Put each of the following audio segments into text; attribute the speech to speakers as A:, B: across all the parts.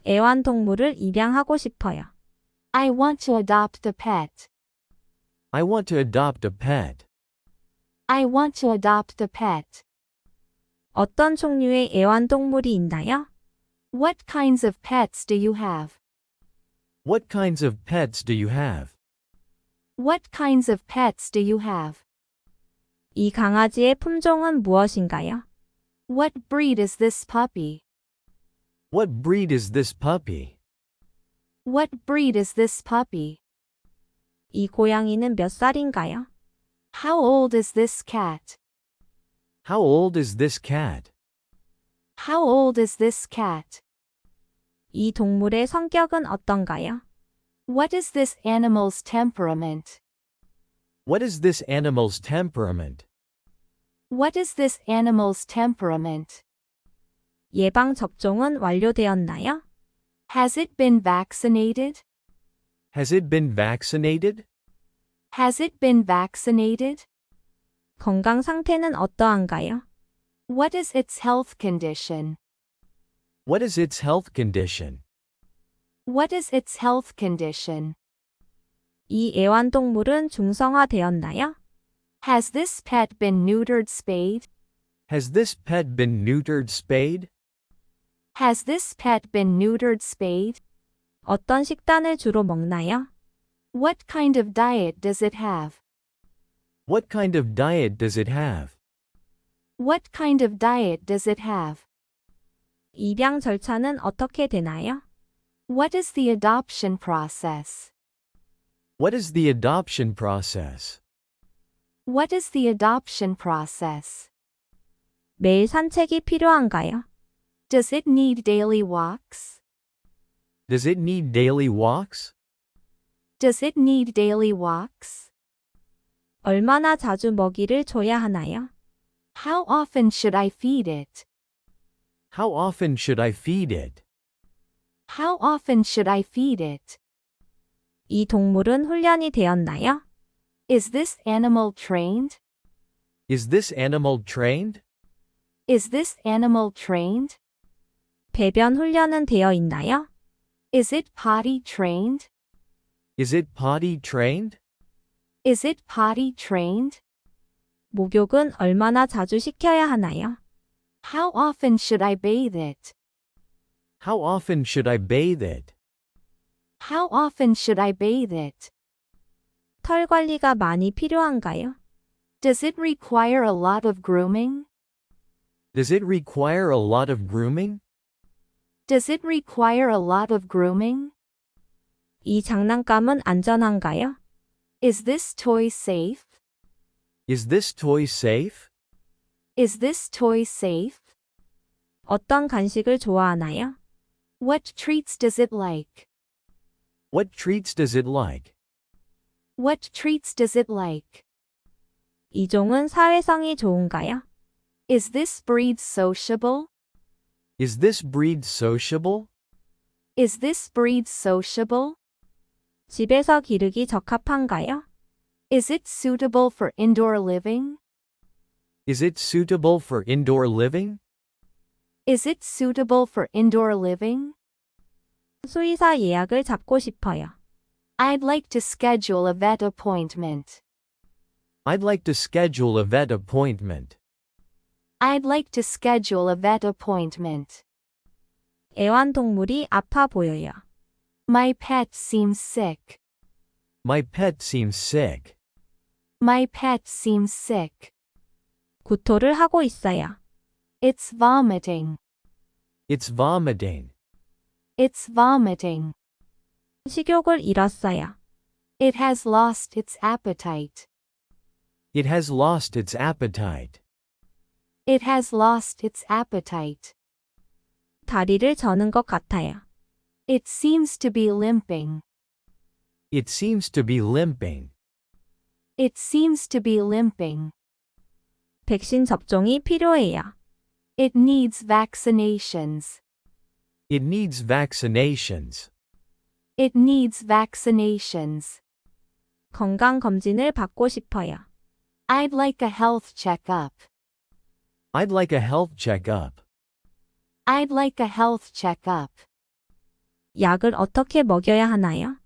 A: 애완동물을 입양하고 싶어요.
B: I want to adopt a pet.
C: I want to adopt a pet.
B: I want to adopt a pet.
A: 어떤 종류의 애완동물이 있나요?
B: What kinds of pets do you have?
C: What kinds of pets do you have?
B: What kinds of pets do you have?
A: 이 강아지의 품종은 무엇인가요?
B: What breed is this puppy?
C: What breed is this puppy?
B: What breed is this puppy?
A: 이 고양이는 몇 살인가요?
B: How old is this cat?
C: How old is this cat?
B: How old is this cat?
A: 이 동물의 성격은 어떤가요?
B: What is this animal's temperament?
C: What is this animal's temperament?
B: What is this animal's temperament?
A: 예방 접종은 완료되었나요?
B: Has it been vaccinated?
C: Has it been vaccinated?
B: Has it been vaccinated?
A: 건강 상태는 어떠한가요?
B: What is its health condition?
C: What is its health condition?
B: What is its health condition?
A: 이 애완동물은 중성화되었나요?
B: Has this pet been neutered spayed?
C: Has this pet been neutered spayed?
B: Has this pet been neutered spayed?
A: 어떤 식단을 주로 먹나요?
B: What kind of diet does it have?
C: What kind of diet does it have?
B: What kind of diet does it have?
A: 입양 절차는 어떻게 되나요?
B: What is the adoption process?
C: What is the adoption process?
B: What is the adoption process?
A: 매일 산책이 필요한가요?
B: Does it need daily walks?
C: Does it need daily walks?
B: Does it need daily walks?
A: 얼마나 자주 먹이를 줘야 하나요?
B: How often should I feed it?
C: How often should I feed it?
B: How often should I feed it?
A: 이 동물은 훈련이 되었나요?
B: Is this animal trained?
C: Is this animal trained?
B: Is this animal trained?
A: 배변 훈련은 되어 있나요?
B: Is it potty trained?
C: Is it potty trained?
B: Is it potty trained?
A: 목욕은 얼마나 자주 시켜야 하나요?
B: How often should I bathe it?
C: How often should I bathe it?
B: How often should I bathe it?
A: 털 관리가 많이 필요한가요?
B: Does it require a lot of grooming?
C: Does it require a lot of grooming?
B: Does it require a lot of grooming?
A: 이 장난감은 안전한가요?
B: Is this toy safe?
C: Is this toy safe?
B: Is this toy safe?
A: 어떤 간식을 좋아하나요?
B: What treats does it like?
C: What treats does it like?
B: What treats does it like?
A: 이 종은 사회성이 좋은가요?
B: Is this breed sociable?
C: Is this breed sociable?
B: Is this breed sociable?
A: 집에서 기르기 적합한가요?
B: Is it suitable for indoor living?
C: Is it suitable for indoor living?
B: Is it suitable for indoor living?
A: 수의사 예약을 잡고 싶어요.
B: I'd like to schedule a vet appointment.
C: I'd like to schedule a vet appointment.
B: I'd like to schedule a vet appointment.
A: 애완동물이 아파 보여요.
B: My pet seems sick.
C: My pet seems sick.
B: My pet seems sick.
A: 구토를 하고 있어요.
B: It's vomiting.
C: It's vomiting.
B: It's vomiting.
A: 식욕을 잃었어요.
B: It has lost its appetite.
C: It has lost its appetite.
B: It has lost its appetite.
A: 다리를 저는 것 같아요.
B: It seems to be limping.
C: It seems to be limping.
B: It seems to be limping.
A: 백신 접종이 필요해요.
B: It needs vaccinations.
C: It needs vaccinations.
B: It needs vaccinations.
A: 건강검진을 받고 싶어요.
B: I'd like a health checkup.
C: I'd like a health checkup.
B: I'd like a health checkup.
A: 약을 어떻게 먹여야 하나요?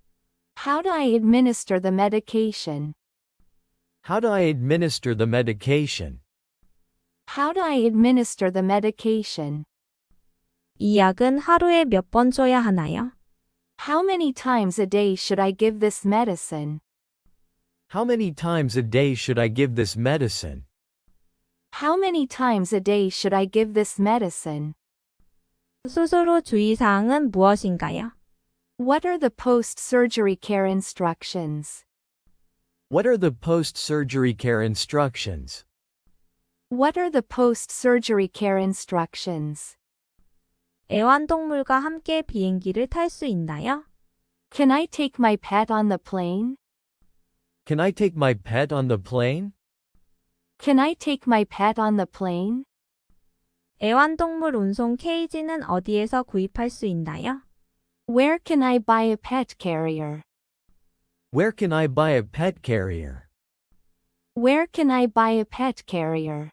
B: How do I administer the medication?
C: How do I administer the medication?
B: How do I administer the medication?
A: 이 약은 하루에 몇 번 줘야 하나요?
B: How many times a day should I give this medicine?
C: How many times a day should I give this medicine?
B: How many times a day should I give this medicine?
A: 수술 후 주의사항은 무엇인가요?
B: What are the post-surgery care instructions?
C: What are the post-surgery care instructions?
B: What are the post-surgery care instructions?
A: 애완동물과 함께 비행기를 탈 수 있나요?
B: Can I take my pet on the plane?
C: Can I take my pet on the plane?
B: Can I take my pet on the plane?
A: 애완동물 운송 케이지는 어디에서 구입할 수 있나요?
B: Where can I buy a pet carrier?
C: Where can I buy a pet carrier?
B: Where can I buy a pet carrier?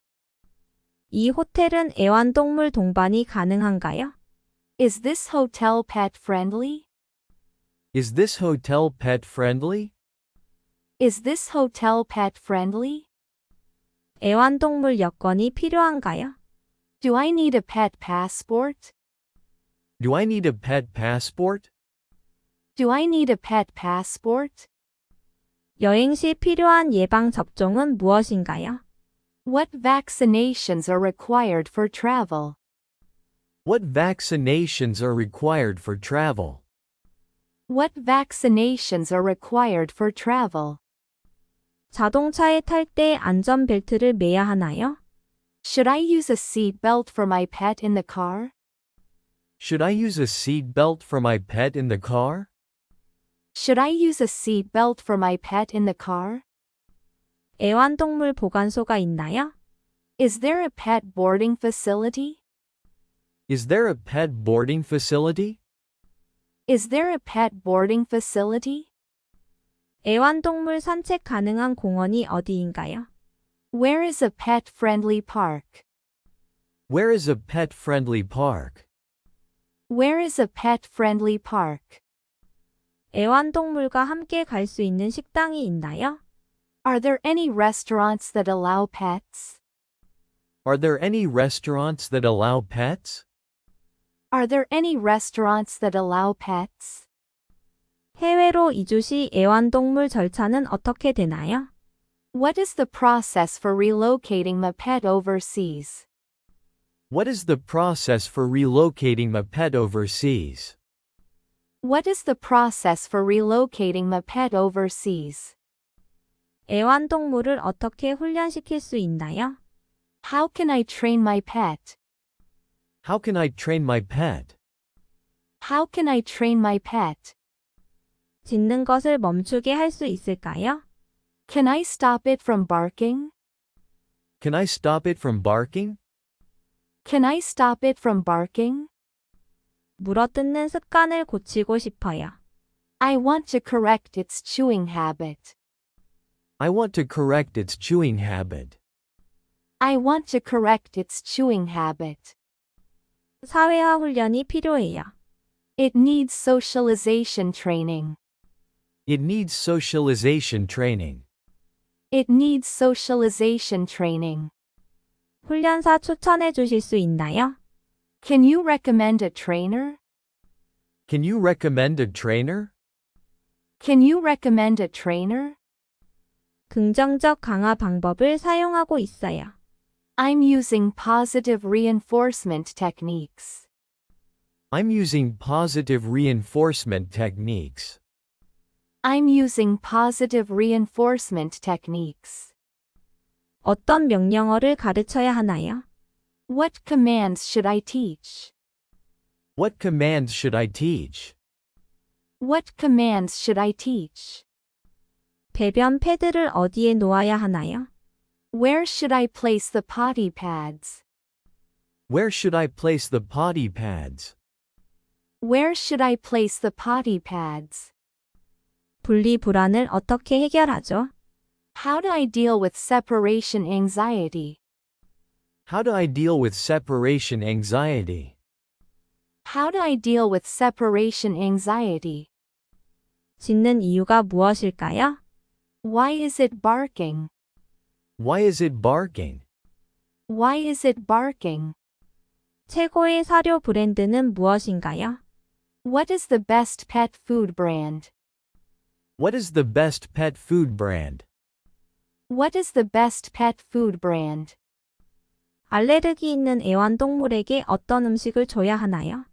A: 이 호텔은 애완동물 동반이 가능한가요?
B: Is this hotel pet friendly?
C: Is this hotel pet friendly?
B: Is this hotel pet friendly?
A: 애완동물 여권이 필요한가요?
B: Do I need a pet passport?
C: Do I need a pet passport?
B: Do I need a pet passport?
A: 여행 시 필요한 예방 접종은 무엇인가요?
B: What vaccinations are required for travel?
C: What vaccinations are required for travel?
B: What vaccinations are required for travel?
A: 자동차에 탈 때 안전벨트를 매야 하나요?
B: Should I use a seat belt for my pet in the car?
C: Should I use a seat belt for my pet in the car?
B: Should I use a seat belt for my pet in the car?
A: 애완동물 보관소가 있나요?
B: Is there a pet boarding facility?
C: Is there a pet boarding facility?
B: Is there a pet boarding facility?
A: 애완동물 산책 가능한 공원이 어디인가요?
B: Where is a pet-friendly park?
C: Where is a pet-friendly park?
B: Where is a pet-friendly park?
A: 애완동물과 함께 갈 수 있는 식당이 있나요?
B: Are there any restaurants that allow pets?
C: Are there any restaurants that allow pets?
B: Are there any restaurants that allow pets?
A: 해외로 이주 시 애완동물 절차는 어떻게 되나요?
B: What is the process for relocating my pet overseas?
C: What is the process for relocating my pet overseas?
B: What is the process for relocating my pet overseas?
A: 애완동물을 어떻게 훈련시킬 수 있나요?
B: How can I train my pet?
C: How can I train my pet?
B: How can I train my pet?
A: 짖는 것을 멈추게 할 수 있을까요?
B: Can I stop it from barking?
C: Can I stop it from barking?
B: Can I stop it from barking?
A: 물어뜯는 습관을 고치고 싶어요.
B: I want to correct its chewing habit.
C: I want to correct its chewing habit.
B: I want to correct its chewing habit.
A: 사회화 훈련이 필요해요.
B: It needs socialization training.
C: It needs socialization training.
B: It needs socialization training.
A: 훈련사 추천해 주실 수 있나요?
B: Can you recommend a trainer?
C: Can you recommend a trainer?
B: Can you recommend a trainer?
A: 긍정적 강화 방법을 사용하고 있어요.
B: I'm using positive reinforcement techniques.
C: I'm using positive reinforcement techniques.
B: I'm using positive reinforcement techniques.
A: 어떤 명령어를 가르쳐야 하나요?
B: What commands should I teach?
C: What commands should I teach?
B: What commands should I teach?
A: 배변 패드를 어디에 놓아야 하나요?
B: Where should I place the potty pads?
C: Where should I place the potty pads?
B: Where should I place the potty pads?
A: 분리 불안을 어떻게 해결하죠?
B: How do I deal with separation anxiety?
C: How do I deal with separation anxiety?
B: How do I deal with separation anxiety?
A: 짖는 이유가 무엇일까요?
B: Why is it barking?
C: Why is it barking?
B: Why is it barking?
A: 최고의 사료 브랜드는 무엇인가요?
B: What is the best pet food brand?
C: What is the best pet food brand?
B: What is the best pet food brand?
A: 알레르기 있는 애완동물에게 어떤 음식을 줘야 하나요?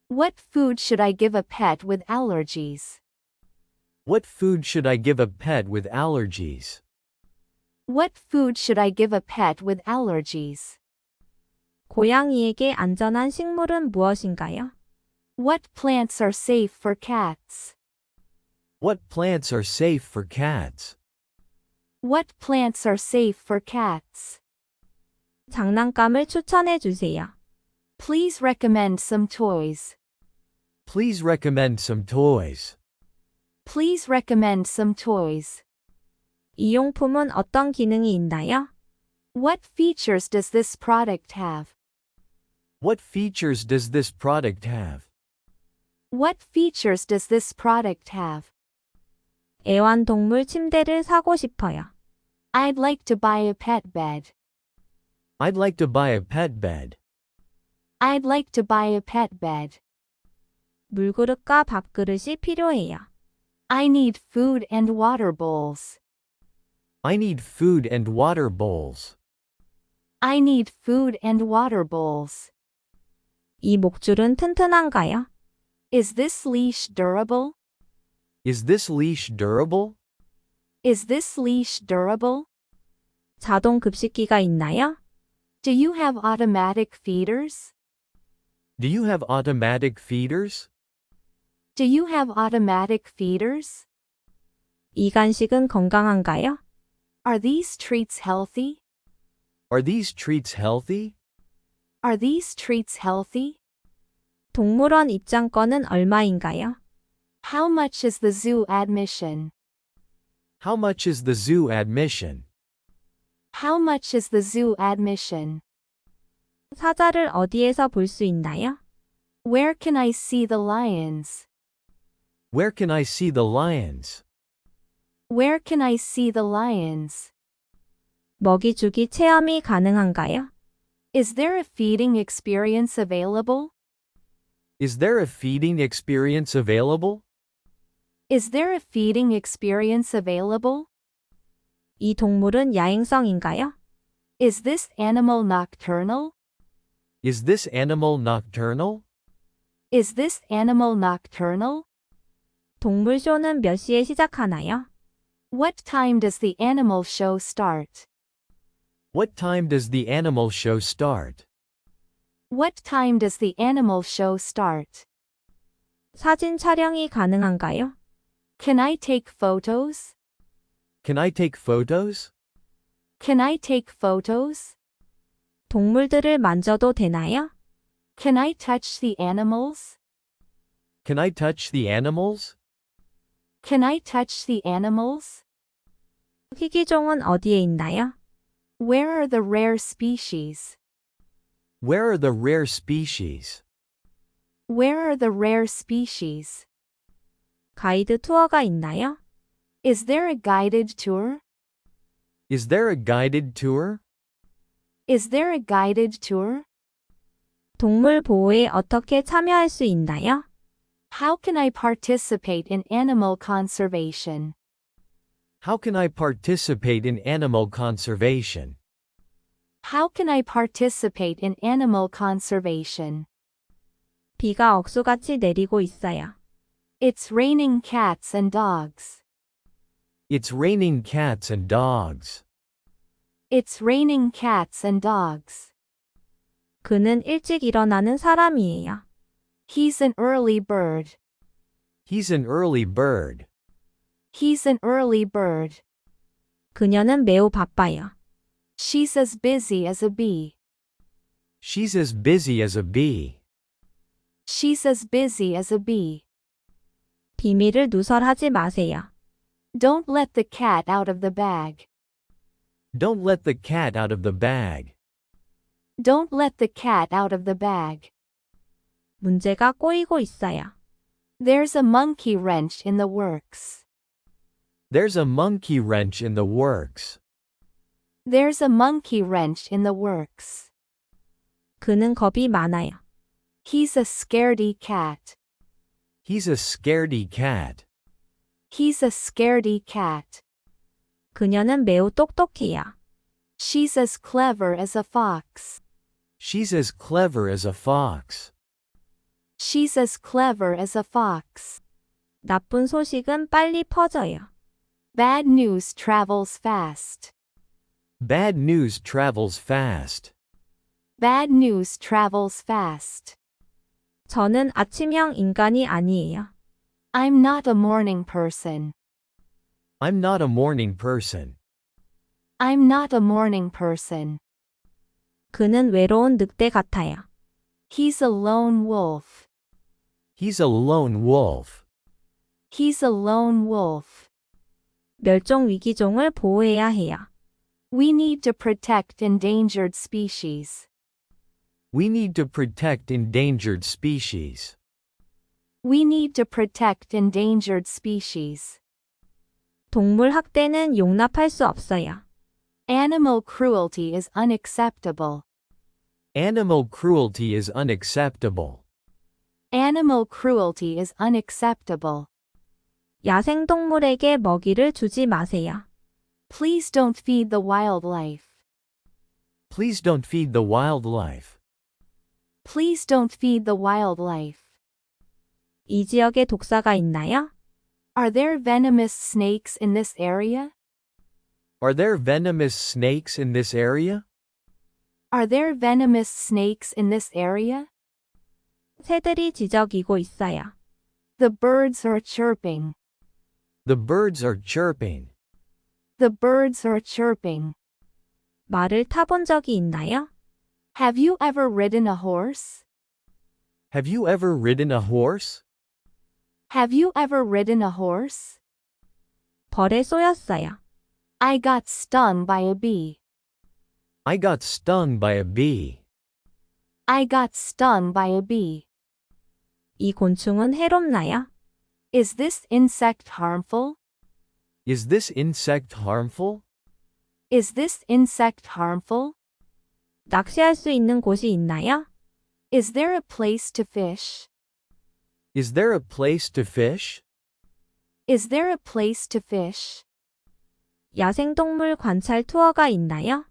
B: What food should I give a pet with allergies?
C: What food should I give a pet with allergies?
B: What food should I give a pet with allergies?
A: 고양이에게 안전한 식물은 무엇인가요?
B: What plants are safe for cats?
C: What plants are safe for cats?
B: What plants are safe for cats?
A: 장난감을 추천해 주세요.
B: Please recommend some toys.
C: Please recommend some toys.
B: Please recommend some toys.
A: 이 용품은 어떤 기능이 있나요?
B: What features does this product have?
C: What features does this product have?
B: What features does this product have?
A: 애완동물 침대를 사고 싶어요.
B: I'd like to buy a pet bed.
C: I'd like to buy a pet bed.
B: I'd like to buy a pet bed.
A: 물그릇과 밥그릇이 필요해요.
B: I need food and water bowls.
C: I need food and water bowls.
B: I need food and water bowls.
A: 이 목줄은 튼튼한가요?
B: Is this leash durable?
C: Is this leash durable?
B: Is this leash durable?
A: 자동 급식기가 있나요?
B: Do you have automatic feeders?
C: Do you have automatic feeders?
B: Do you have automatic feeders?
A: 이 간식은 건강한가요?
B: Are these treats healthy?
C: Are these treats healthy?
B: Are these treats healthy?
A: 동물원 입장권은 얼마인가요?
B: How much is the zoo admission?
C: How much is the zoo admission?
B: How much is the zoo admission?
A: 사자를 어디에서 볼 수 있나요?
B: Where can I see the lions?
C: Where can I see the lions?
B: Where can I see the lions?
A: 먹이 주기 체험이 가능한가요?
B: Is there a feeding experience available?
C: Is there a feeding experience available?
B: Is there a feeding experience available?
A: 이 동물은 야행성인가요?
B: Is this animal nocturnal?
C: Is this animal nocturnal?
B: Is this animal nocturnal?
A: 동물쇼는 몇 시에 시작하나요?
B: What time does the animal show start?
C: What time does the animal show start?
B: What time does the animal show start?
A: 사진 촬영이 가능한가요?
B: Can I take photos?
C: Can I take photos?
B: Can I take photos?
A: 동물들을 만져도 되나요?
B: Can I touch the animals?
C: Can I touch the animals?
B: Can I touch the animals?
A: 희귀종은 어디에 있나요?
B: Where are the rare species?
C: Where are the rare species?
B: Where are the rare species?
A: 가이드 투어가 있나요?
B: Is there a guided tour?
C: Is there a guided tour?
B: Is there a guided tour?
A: 동물 보호에 어떻게 참여할 수 있나요?
B: How can I participate in animal conservation?
C: How can I participate in animal conservation?
B: How can I participate in animal conservation?
A: 비가 억수같이 내리고 있어요.
B: It's raining cats and dogs.
C: It's raining cats and dogs.
B: It's raining cats and dogs.
A: 그는 일찍 일어나는 사람이에요.
B: He's an early bird.
C: He's an early bird.
B: He's an early bird.
A: 그녀는 매우 바빠요.
B: She's as busy as a bee.
C: She's as busy as a bee.
B: She's as busy as a bee.
A: 비밀을 누설하지 마세요.
B: Don't let the cat out of the bag.
C: Don't let the cat out of the bag.
B: Don't let the cat out of the bag.
A: 문제가 꼬이고 있어요.
B: There's a monkey wrench in the works.
C: There's a monkey wrench in the works.
B: There's a monkey wrench in the works.
A: 그는 겁이 많아요.
B: He's a scaredy cat.
C: He's a scaredy cat.
B: He's a scaredy cat.
A: 그녀는 매우 똑똑해요.
B: She's as clever as a fox.
C: She's as clever as a fox.
B: She's as clever as a fox.
A: 나쁜 소식은 빨리 퍼져요.
B: Bad news travels fast.
C: Bad news travels fast.
B: Bad news travels fast.
A: 저는 아침형 인간이 아니에요.
B: I'm not a morning person.
C: I'm not a morning person.
B: I'm not a morning person.
A: 그는 외로운 늑대 같아요.
B: He's a lone wolf.
C: He's a lone wolf.
B: He's a lone wolf.
A: 멸종 위기종을 보호해야 해요.
B: We need to protect endangered species.
C: We need to protect endangered species.
B: We need to protect endangered species.
A: 동물 학대는 용납할 수 없어요.
B: Animal cruelty is unacceptable.
C: Animal cruelty is unacceptable.
B: Animal cruelty is unacceptable.
A: 야생동물에게 먹이를 주지 마세요.
B: Please don't feed the wildlife.
C: Please don't feed the wildlife.
B: Please don't feed the wildlife.
A: 이 지역에 독사가 있나요?
B: Are there venomous snakes in this area?
C: Are there venomous snakes in this area?
B: Are there venomous snakes in this area?
A: 새들이 지저귀고 있어요.
B: The birds are chirping.
C: The birds are chirping.
B: The birds are chirping.
A: 말을 타본 적이 있나요?
B: Have you ever ridden a horse?
C: Have you ever ridden a horse?
B: Have you ever ridden a horse?
A: 벌에 쏘였어요.
B: I got stung by a bee.
C: I got stung by a bee.
B: I got stung by a bee.
A: 이 곤충은 해롭나요?
B: Is this insect harmful?
C: Is this insect harmful?
B: Is this insect harmful?
A: 낚시할 수 있는 곳이 있나요?
B: Is there a place to fish?
C: Is there a place to fish?
B: Is there a place to fish?
A: 야생동물 관찰 투어가 있나요?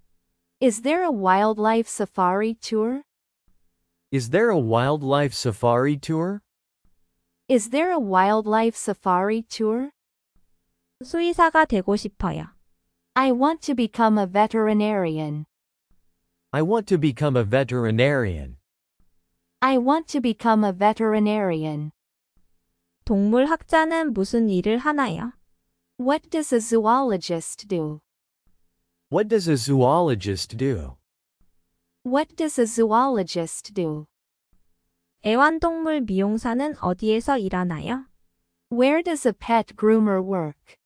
B: Is there a wildlife safari tour?
C: Is there a wildlife safari tour?
B: Is there a wildlife safari tour?
A: 수의사가 되고 싶어요.
B: I want to become a veterinarian.
C: I want to become a veterinarian.
B: I want to become a veterinarian.
A: 동물 학자는 무슨 일을 하나요?
B: What does a zoologist do?
C: What does a zoologist do?
B: What does a zoologist do?
A: 애완동물 미용사는 어디에서 일하나요?
B: Where does a pet groomer work?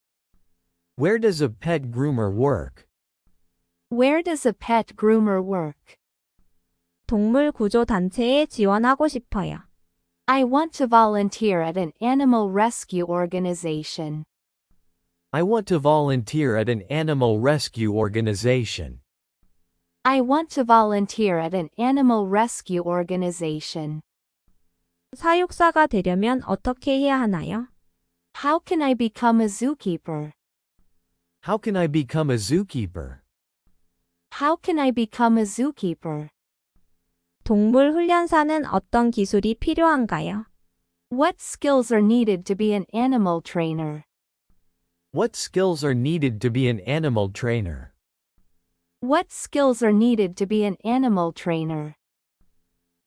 C: Where does a pet groomer work?
B: Where does a pet groomer work?
A: 동물 구조 단체에 지원하고 싶어요.
B: I want to volunteer at an animal rescue organization.
C: I want to volunteer at an animal rescue organization.
B: I want to volunteer at an animal rescue organization.
A: 사육사가 되려면 어떻게 해야 하나요?
B: How can I become a zookeeper?
C: How can I become a zookeeper?
B: How can I become a zookeeper?
A: 동물 훈련사는 어떤 기술이 필요한가요?
B: What skills are needed to be an animal trainer?
C: What skills are needed to be an animal trainer?
B: What skills are needed to be an animal trainer?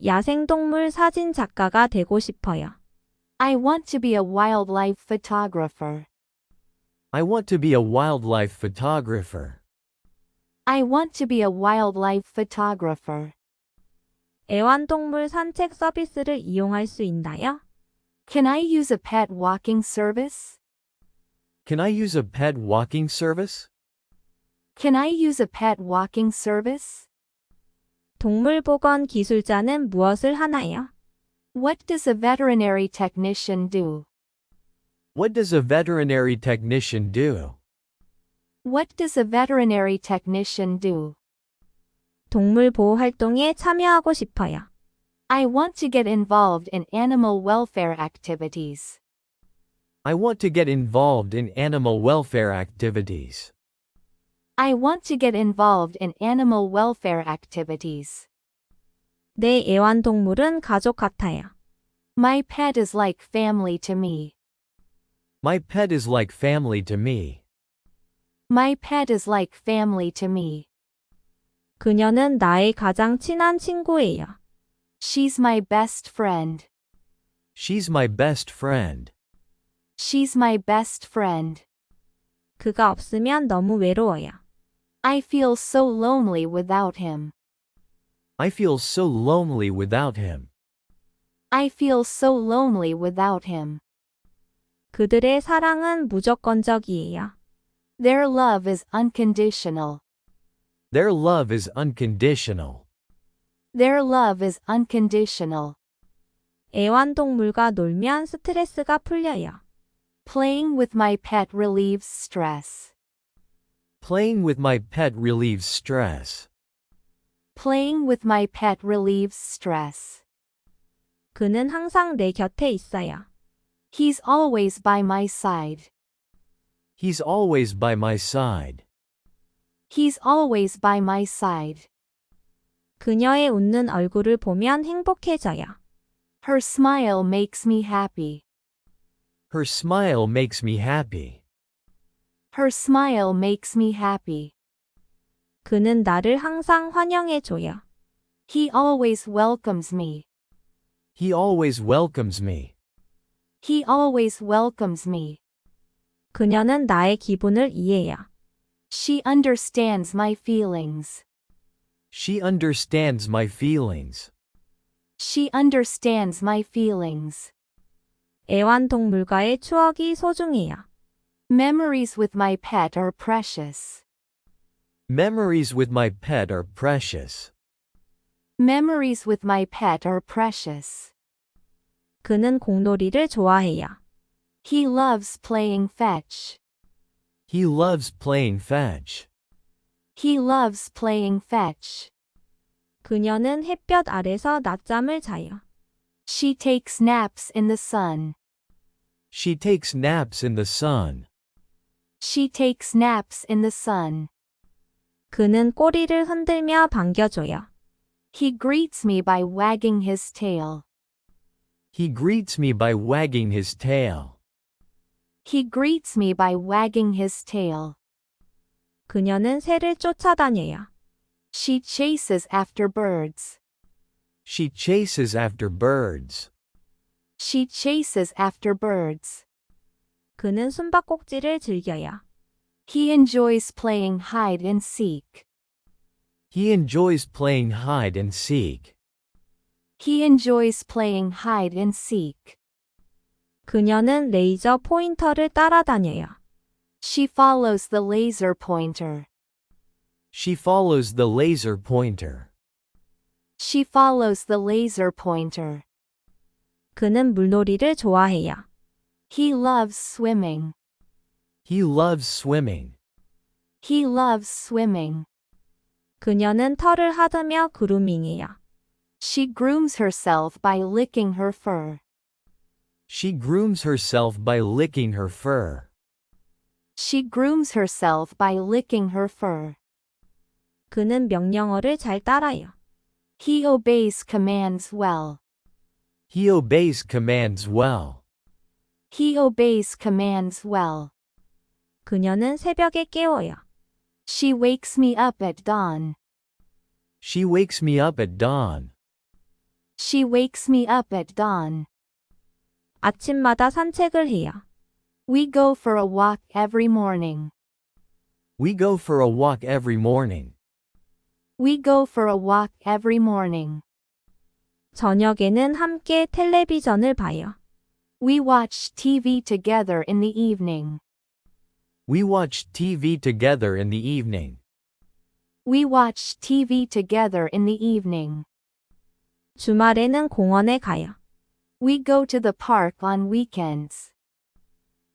A: 야생동물 사진 작가가 되고 싶어요.
B: I want to be a wildlife photographer.
C: I want to be a wildlife photographer.
B: I want to be a wildlife photographer.
A: 애완동물 산책 서비스를 이용할 수 있나요?
B: Can I use a pet walking service?
C: Can I use a pet walking service?
B: Can I use a pet walking service?
A: 동물보건 기술자는 무엇을 하나요?
B: What does a veterinary technician do?
C: What does a veterinary technician do?
B: What does a veterinary technician do?
A: 동물 보호 활동에 참여하고 싶어요.
B: I want to get involved in animal welfare activities.
C: I want to get involved in animal welfare activities.
B: I want to get involved in animal welfare activities.
A: 내 애완동물은 가족 같아요.
B: My pet is like family to me.
C: My pet is like family to me.
B: My pet is like family to me.
A: 그녀는 나의 가장 친한 친구예요.
B: She's my best friend.
C: She's my best friend.
B: She's my best friend.
A: 그가 없으면 너무 외로워요.
B: I feel so lonely without him.
C: I feel so lonely without him.
B: I feel so lonely without him.
A: 그들의 사랑은 무조건적이에요.
B: Their love is unconditional.
C: Their love is unconditional.
B: Their love is unconditional.
A: 애완동물과 놀면 스트레스가 풀려요.
B: Playing with my pet relieves stress.
C: Playing with my pet relieves stress.
B: Playing with my pet relieves stress.
A: 그는 항상 내 곁에 있어요.
B: He's always by my side.
C: He's always by my side.
B: He's always by my side.
A: 그녀의 웃는 얼굴을 보면 행복해져요.
B: Her smile makes me happy.
C: Her smile makes me happy.
B: Her smile makes me happy.
A: 그는 나를 항상 환영해줘요.
B: He always welcomes me.
C: He always welcomes me.
B: He always welcomes me.
A: 그녀는 나의 기분을 이해해요.
B: She understands my feelings.
C: She understands my feelings.
B: She understands my feelings.
A: 애완동물과의 추억이 소중해요.
B: Memories with my pet are precious.
C: Memories with my pet are precious.
B: Memories with my pet are precious.
A: 그는 공놀이를 좋아해요.
B: He loves playing fetch.
C: He loves playing fetch.
B: He loves playing fetch.
A: 그녀는 햇볕 아래서 낮잠을 자요.
B: She takes naps in the sun.
C: She takes naps in the sun.
B: She takes naps in the sun.
A: 그는 꼬리를 흔들며 반겨줘요.
B: He greets me by wagging his tail.
C: He greets me by wagging his tail.
B: He greets me by wagging his tail.
A: 그녀는 새를 쫓아다녀요.
B: She chases after birds.
C: She chases after birds.
B: She chases after birds.
A: 그는 숨바꼭질을 즐겨요.
B: He enjoys playing hide and seek.
C: He enjoys playing hide and seek.
B: He enjoys playing hide and seek.
A: 그녀는 레이저 포인터를 따라다녀요.
B: She follows the laser pointer.
C: She follows the laser pointer.
B: She follows the laser pointer.
A: 그는 물놀이를 좋아해요.
B: He loves swimming.
C: He loves swimming.
B: He loves swimming.
A: 그녀는 털을 하드며 그루밍해요.
B: She grooms herself by licking her fur.
C: She grooms herself by licking her fur.
B: She grooms herself by licking her fur.
A: 그는 명령어를 잘 따라요.
B: He obeys commands well.
C: He obeys commands well.
B: He obeys commands well.
A: 그녀는 새벽에 깨워요.
B: She wakes me up at dawn.
C: She wakes me up at dawn.
B: She wakes me up at dawn.
A: 아침마다 산책을 해요.
B: We go for a walk every morning.
C: We go for a walk every morning.
B: We go for a walk every morning.
A: 저녁에는 함께 텔레비전을 봐요.
B: We watch TV together in the evening.
C: We watch TV together in the evening.
B: We watch TV together in the evening.
A: 주말에는 공원에 가요.
B: We go to the park on weekends.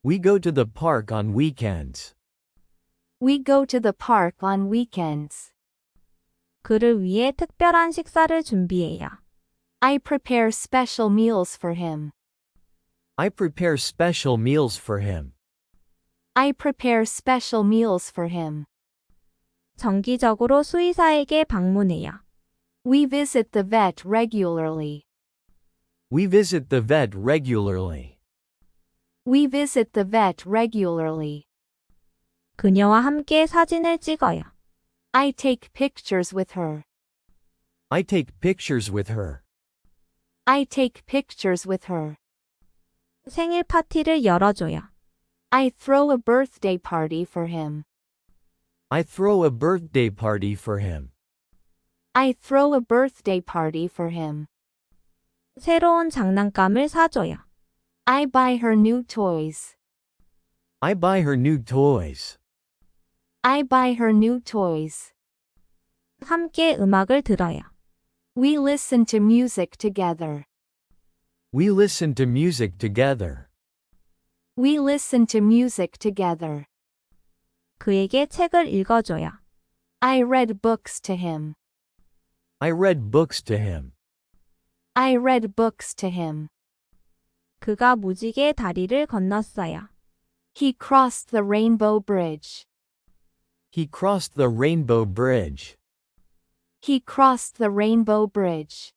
C: We go to the park on weekends.
B: We go to the park on weekends.
A: 그를 위해 특별한 식사를 준비해야.
B: I prepare special meals for him.
C: I prepare special meals for him.
B: I prepare special meals for him.
A: 정기적으로 수의사에게 방문해야.
B: We visit the vet regularly.
C: We visit the vet regularly.
B: We visit the vet regularly.
A: 그녀와 함께 사진을 찍어야.
B: I take pictures with her.
C: I take pictures with her.
B: I take pictures with her.
A: 생일 파티를 열어줘야.
B: I throw a birthday party for him.
C: I throw a birthday party for him.
B: I throw a birthday party for him.
A: 새로운 장난감을 사줘야.
B: I buy her new toys.
C: I buy her new toys.
B: I buy her new toys.
A: 함께 음악을 들어야.
B: We listen to music together.
C: We listen to music together.
B: We listen to music together.
A: 그에게 책을 읽어줘야.
B: I read books to him.
C: I read books to him.
B: I read books to him.
A: 그가 무지개 다리를 건넜어야.
B: He crossed the rainbow bridge.
C: He crossed the rainbow bridge.
B: He crossed the rainbow bridge.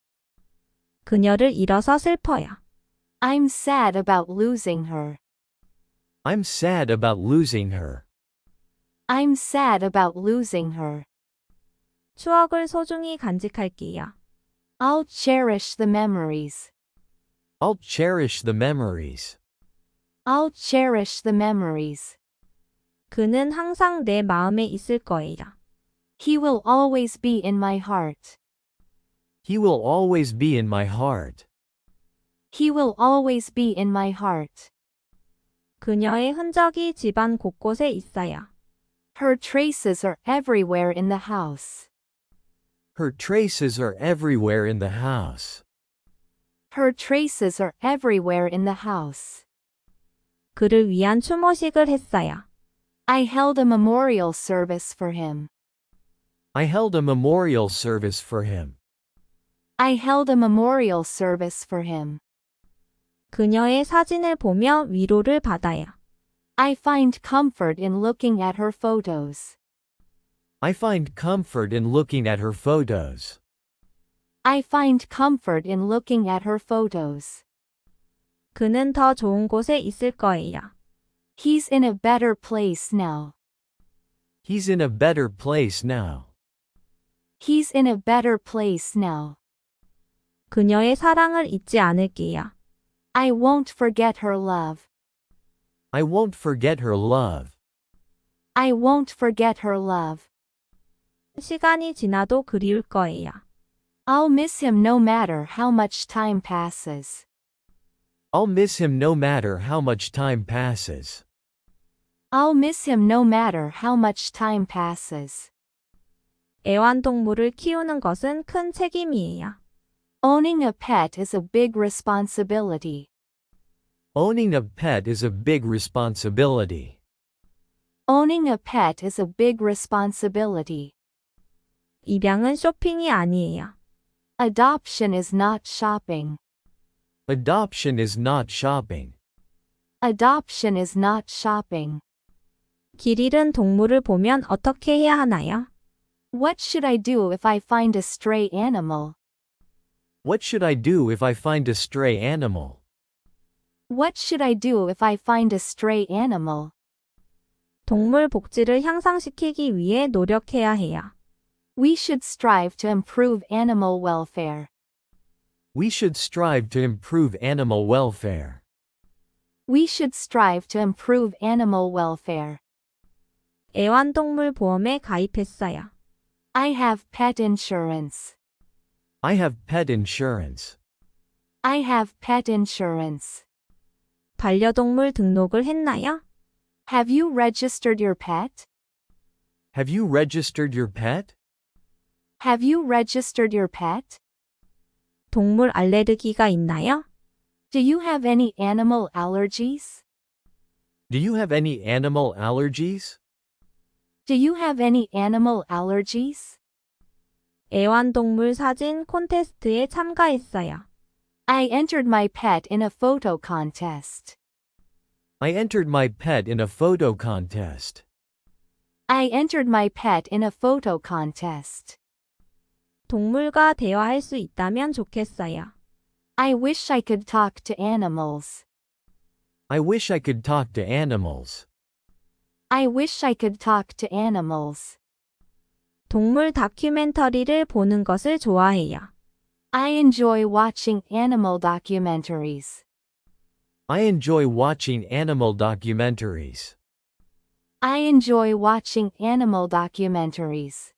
A: 그녀를 잃어서 슬퍼야.
B: I'm sad about losing her.
C: I'm sad about losing her.
B: I'm sad about losing her.
A: 추억을 소중히 간직할게요.
B: I'll cherish the memories.
C: I'll cherish the memories.
B: I'll cherish the memories.
A: 그는 항상 내 마음에 있을 거예요.
B: He will always be in my heart.
C: He will always be in my heart.
B: He will always be in my heart.
A: 그녀의 흔적이 집안 곳곳에 있어요.
B: Her traces are everywhere in the house.
C: Her traces are everywhere in the house.
B: Her traces are everywhere in the house.
A: 그를 위한 추모식을 했어요.
B: I held a memorial service for him.
C: I held a memorial service for him.
B: I held a memorial service for him.
A: 그녀의 사진을 보며 위로를 받아요.
B: I find comfort in looking at her photos.
C: I find comfort in looking at her photos.
B: I find comfort in looking at her photos.
A: 그는 더 좋은 곳에 있을 거예요.
B: He's in a better place now.
C: He's in a better place now.
B: He's in a better place now.
A: 그녀의 사랑을 잊지 않을게요.
B: I won't forget her love.
C: I won't forget her love.
B: I won't forget her love.
A: 시간이 지나도 그리울 거예요.
B: I'll miss him no matter how much time passes.
C: I'll miss him no matter how much time passes.
B: I'll miss him no matter how much time passes.
A: 애완동물을 키우는 것은 큰 책임이에요.
B: Owning a pet is a big responsibility.
C: Owning a pet is a big responsibility.
B: Owning a pet is a big responsibility.
A: 입양은 쇼핑이 아니에요.
B: Adoption is not shopping.
C: Adoption is not shopping.
B: Adoption is not shopping.
A: 길 잃은 동물을 보면 어떻게 해야 하나요?
B: What should I do if I find a stray animal?
C: What should I do if I find a stray animal?
B: What should I do if I find a stray animal?
A: 동물 복지를 향상시키기 위해 노력해야 해요.
B: We should strive to improve animal welfare.
C: We should strive to improve animal welfare.
B: We should strive to improve animal welfare.
A: 애완동물 보험에 가입했어요.
B: I have pet insurance.
C: I have pet insurance.
B: I have pet insurance.
A: 반려동물 등록을 했나요?
B: Have you registered your pet?
C: Have you registered your pet?
B: Have you registered your pet?
A: 동물 알레르기가 있나요?
B: Do you have any animal allergies?
C: Do you have any animal allergies?
B: Do you have any animal allergies?
A: 애완동물 사진 콘테스트에 참가했어요.
B: I entered my pet in a photo contest.
C: I entered my pet in a photo contest.
B: I entered my pet in a photo contest.
A: 동물과 대화할 수 있다면 좋겠어요.
B: I wish I could talk to animals.
C: I wish I could talk to animals.
B: I wish I could talk to animals.
A: 동물 다큐멘터리를 보는 것을 좋아해요.
B: I enjoy watching animal documentaries.
C: I enjoy watching animal documentaries.
B: I enjoy watching animal documentaries.